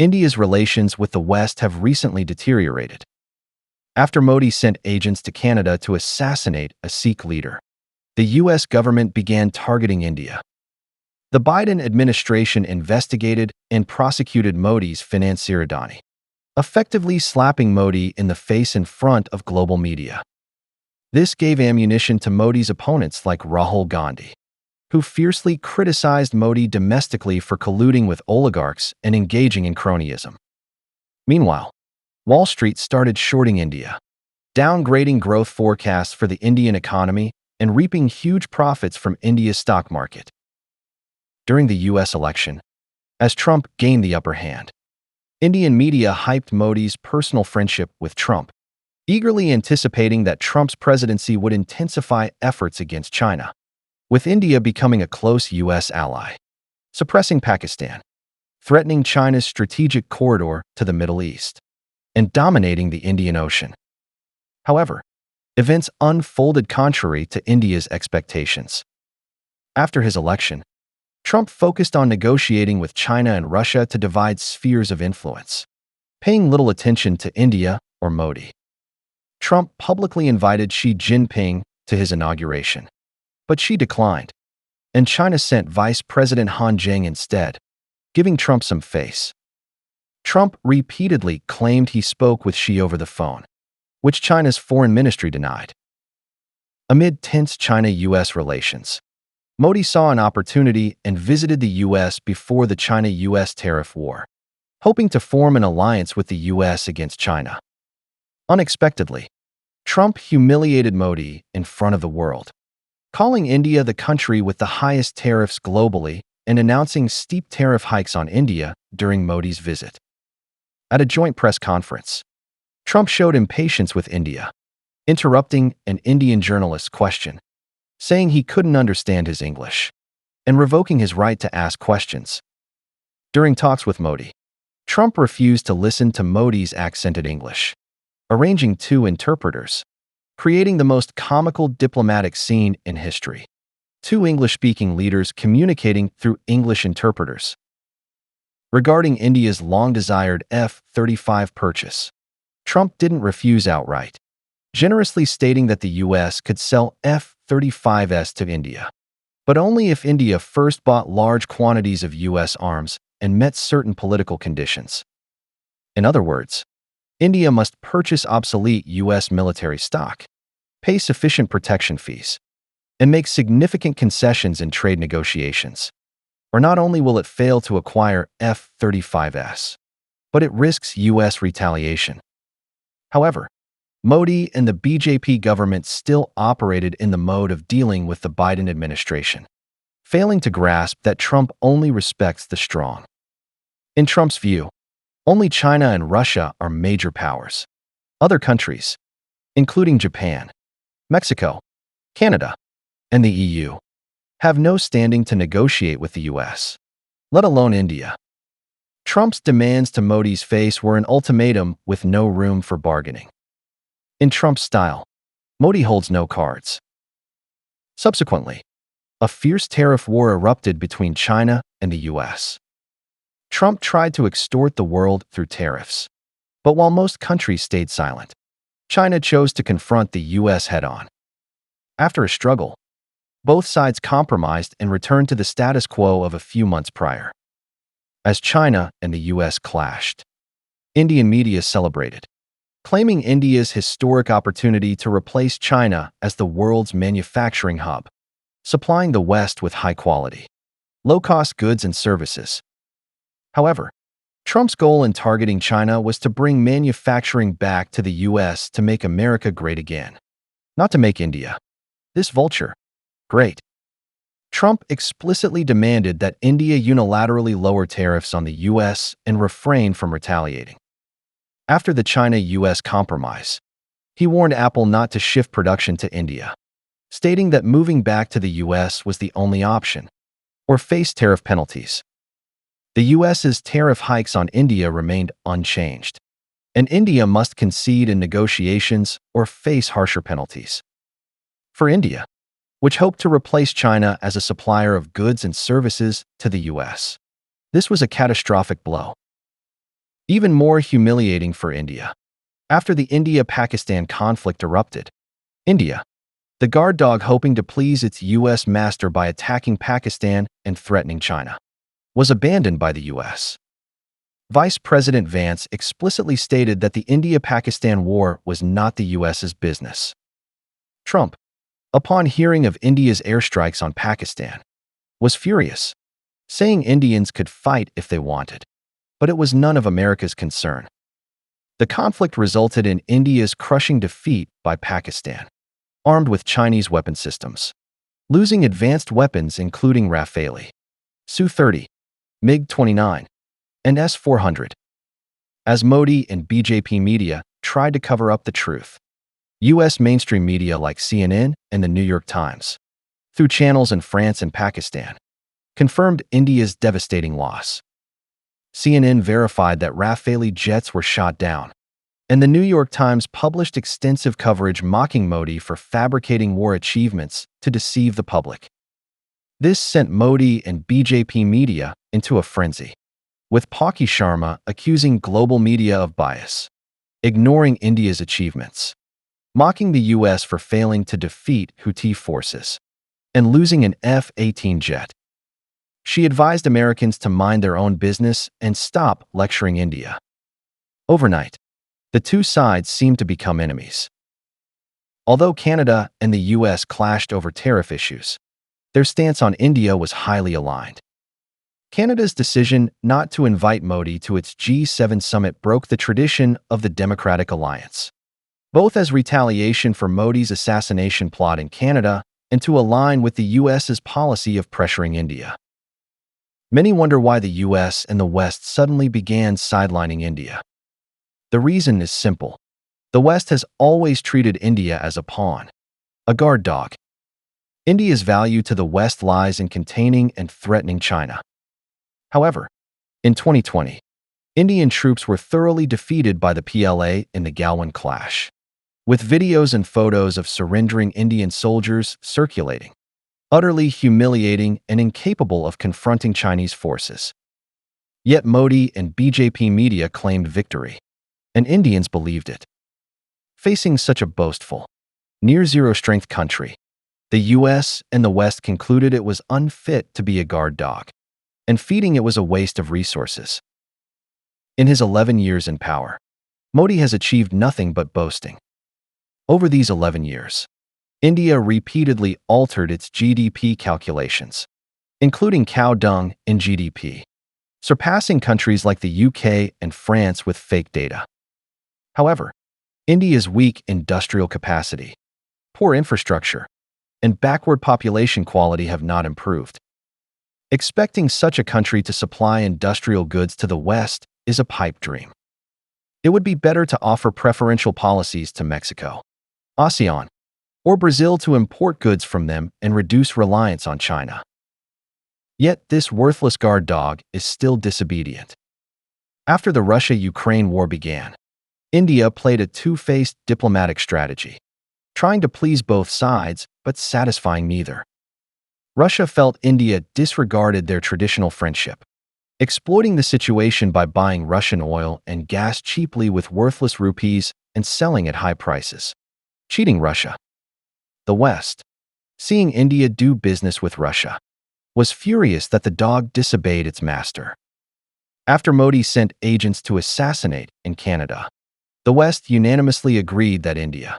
India's relations with the West have recently deteriorated. After Modi sent agents to Canada to assassinate a Sikh leader, the U.S. government began targeting India. The Biden administration investigated and prosecuted Modi's financier Adani, effectively slapping Modi in the face in front of global media. This gave ammunition to Modi's opponents like Rahul Gandhi, who fiercely criticized Modi domestically for colluding with oligarchs and engaging in cronyism. Meanwhile, Wall Street started shorting India, downgrading growth forecasts for the Indian economy and reaping huge profits from India's stock market. During the U.S. election, as Trump gained the upper hand, Indian media hyped Modi's personal friendship with Trump, eagerly anticipating that Trump's presidency would intensify efforts against China, with India becoming a close U.S. ally, suppressing Pakistan, threatening China's strategic corridor to the Middle East, and dominating the Indian Ocean. However, events unfolded contrary to India's expectations. After his election, Trump focused on negotiating with China and Russia to divide spheres of influence, paying little attention to India or Modi. Trump publicly invited Xi Jinping to his inauguration, but Xi declined, and China sent Vice President Han Zheng instead, giving Trump some face. Trump repeatedly claimed he spoke with Xi over the phone, which China's foreign ministry denied. Amid tense China-U.S. relations, Modi saw an opportunity and visited the U.S. before the China-U.S. tariff war, hoping to form an alliance with the U.S. against China. Unexpectedly, Trump humiliated Modi in front of the world, calling India the country with the highest tariffs globally and announcing steep tariff hikes on India during Modi's visit. At a joint press conference, Trump showed impatience with India, interrupting an Indian journalist's question, saying he couldn't understand his English, and revoking his right to ask questions. During talks with Modi, Trump refused to listen to Modi's accented English, arranging two interpreters, creating the most comical diplomatic scene in history. Two English-speaking leaders communicating through English interpreters. Regarding India's long-desired F-35 purchase, Trump didn't refuse outright, generously stating that the U.S. could sell F-35s to India, but only if India first bought large quantities of U.S. arms and met certain political conditions. In other words, India must purchase obsolete U.S. military stock, pay sufficient protection fees, and make significant concessions in trade negotiations, or not only will it fail to acquire F-35s, but it risks U.S. retaliation. However, Modi and the BJP government still operated in the mode of dealing with the Biden administration, failing to grasp that Trump only respects the strong. In Trump's view, only China and Russia are major powers. Other countries, including Japan, Mexico, Canada, and the EU, have no standing to negotiate with the U.S., let alone India. Trump's demands to Modi's face were an ultimatum with no room for bargaining. In Trump's style, Modi holds no cards. Subsequently, a fierce tariff war erupted between China and the U.S. Trump tried to extort the world through tariffs, but while most countries stayed silent, China chose to confront the U.S. head-on. After a struggle, both sides compromised and returned to the status quo of a few months prior. As China and the U.S. clashed, Indian media celebrated, claiming India's historic opportunity to replace China as the world's manufacturing hub, supplying the West with high-quality, low-cost goods and services. However, Trump's goal in targeting China was to bring manufacturing back to the U.S. to make America great again, not to make India, this vulture, great. Trump explicitly demanded that India unilaterally lower tariffs on the U.S. and refrain from retaliating. After the China-U.S. compromise, he warned Apple not to shift production to India, stating that moving back to the U.S. was the only option, or face tariff penalties. The U.S.'s tariff hikes on India remained unchanged, and India must concede in negotiations or face harsher penalties. For India, which hoped to replace China as a supplier of goods and services to the U.S., this was a catastrophic blow. Even more humiliating for India. After the India-Pakistan conflict erupted, India, the guard dog hoping to please its U.S. master by attacking Pakistan and threatening China, was abandoned by the U.S. Vice President Vance explicitly stated that the India-Pakistan war was not the U.S.'s business. Trump, upon hearing of India's airstrikes on Pakistan, was furious, saying Indians could fight if they wanted, but it was none of America's concern. The conflict resulted in India's crushing defeat by Pakistan, armed with Chinese weapon systems, losing advanced weapons including Rafale, Su-30, MiG-29, and S-400. As Modi and BJP media tried to cover up the truth, U.S. mainstream media like CNN and the New York Times, through channels in France and Pakistan, confirmed India's devastating loss. CNN verified that Rafale jets were shot down, and the New York Times published extensive coverage mocking Modi for fabricating war achievements to deceive the public. This sent Modi and BJP media into a frenzy, with Paki Sharma accusing global media of bias, ignoring India's achievements, mocking the U.S. for failing to defeat Houthi forces, and losing an F-18 jet. She advised Americans to mind their own business and stop lecturing India. Overnight, the two sides seemed to become enemies. Although Canada and the U.S. clashed over tariff issues, their stance on India was highly aligned. Canada's decision not to invite Modi to its G7 summit broke the tradition of the Democratic Alliance, both as retaliation for Modi's assassination plot in Canada and to align with the U.S.'s policy of pressuring India. Many wonder why the U.S. and the West suddenly began sidelining India. The reason is simple. The West has always treated India as a pawn, a guard dog. India's value to the West lies in containing and threatening China. However, in 2020, Indian troops were thoroughly defeated by the PLA in the Galwan clash, with videos and photos of surrendering Indian soldiers circulating, utterly humiliating and incapable of confronting Chinese forces. Yet Modi and BJP media claimed victory, and Indians believed it. Facing such a boastful, near-zero-strength country, the U.S. and the West concluded it was unfit to be a guard dog, and feeding it was a waste of resources. In his 11 years in power, Modi has achieved nothing but boasting. Over these 11 years, India repeatedly altered its GDP calculations, including cow dung in GDP, surpassing countries like the UK and France with fake data. However, India's weak industrial capacity, poor infrastructure, and backward population quality have not improved. Expecting such a country to supply industrial goods to the West is a pipe dream. It would be better to offer preferential policies to Mexico, ASEAN, or Brazil to import goods from them and reduce reliance on China. Yet this worthless guard dog is still disobedient. After the Russia-Ukraine war began, India played a two-faced diplomatic strategy, trying to please both sides but satisfying neither. Russia felt India disregarded their traditional friendship, exploiting the situation by buying Russian oil and gas cheaply with worthless rupees and selling at high prices, cheating Russia. The West, seeing India do business with Russia, was furious that the dog disobeyed its master. After Modi sent agents to assassinate in Canada, the West unanimously agreed that India,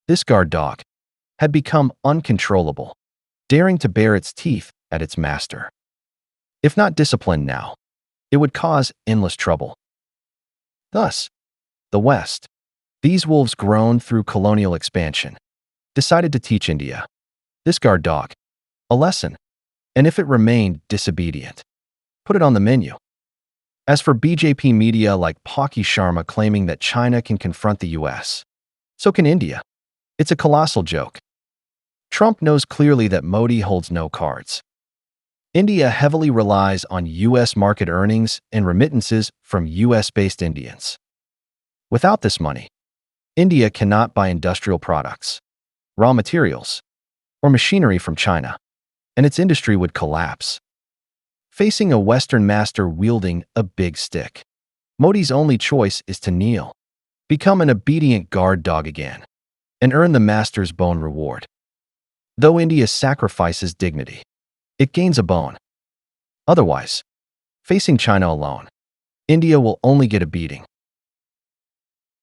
this guard dog, had become uncontrollable, daring to bare its teeth at its master. If not disciplined now, it would cause endless trouble. Thus, the West, these wolves grown through colonial expansion, decided to teach India, this guard dog, a lesson, and if it remained disobedient, put it on the menu. As for BJP media like Paki Sharma claiming that China can confront the US, so can India. It's a colossal joke. Trump knows clearly that Modi holds no cards. India heavily relies on U.S. market earnings and remittances from U.S.-based Indians. Without this money, India cannot buy industrial products, raw materials, or machinery from China, and its industry would collapse. Facing a Western master wielding a big stick, Modi's only choice is to kneel, become an obedient guard dog again, and earn the master's bone reward. Though India sacrifices dignity, it gains a bone. Otherwise, facing China alone, India will only get a beating.